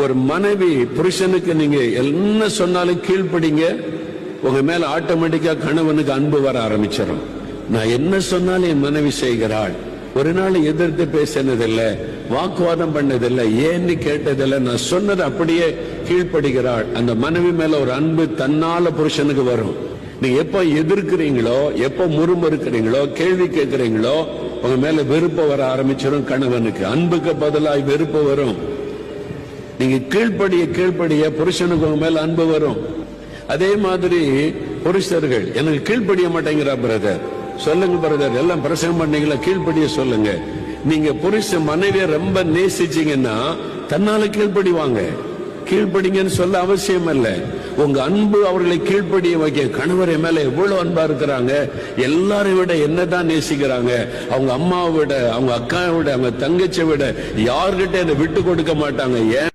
ஒரு மனைவி புருஷனுக்கு நீங்க என்ன சொன்னாலும் கீழ்ப்படிங்க, உங்க மேல ஆட்டோமேட்டிக்கா கணவனுக்கு அன்பு வர ஆரம்பிச்சிடும். நான் என்ன சொன்னாலும் என் மனைவி செய்கிறாள், ஒரு நாள் எதிர்த்து பேசினதில்லை, வாக்குவாதம் பண்ணதில்லை, ஏன்னு கேட்டதில்லை, நான் சொன்னது அப்படியே கீழ்ப்படுகிறாள். அந்த மனைவி மேல ஒரு அன்பு தன்னால புருஷனுக்கு வரும். நீங்க எப்ப எதிர்க்கிறீங்களோ, எப்ப முறுமுறுக்கிறீங்களோ, கேள்வி கேட்கிறீங்களோ, உங்க மேல வெறுப்பு வர ஆரம்பிச்சிடும். கணவனுக்கு அன்புக்கு பதிலாக வெறுப்பு வரும். நீங்க கீழ்ப்படிய புருஷனுக்கு உங்க மேல அன்பு வரும். அதே மாதிரி புருஷர்கள் எனக்கு கீழ்ப்படிய மாட்டேங்கிறா பிரதர், சொல்லுங்க பிரதர், எல்லாம் பிரசங்கம் பண்ணீங்களா, கீழ்ப்படிய சொல்லுங்க. நீங்க புருஷ மனைவிய ரொம்ப நேசிச்சீங்கன்னா தன்னால கீழ்ப்படிவாங்க. கீழ்ப்படிங்கன்னு சொல்ல அவசியம் இல்லை. உங்க அன்பு அவர்களை கீழ்ப்படிய வைக்க. கணவர் மேல எவ்வளவு அன்பா இருக்கிறாங்க, எல்லாரையும் விட என்னதான் நேசிக்கிறாங்க. அவங்க அம்மாவை விட, அவங்க அக்காவை விட, அவங்க தங்கச்சியை விட யார்கிட்ட என்ன விட்டு கொடுக்க மாட்டாங்க. ஏன்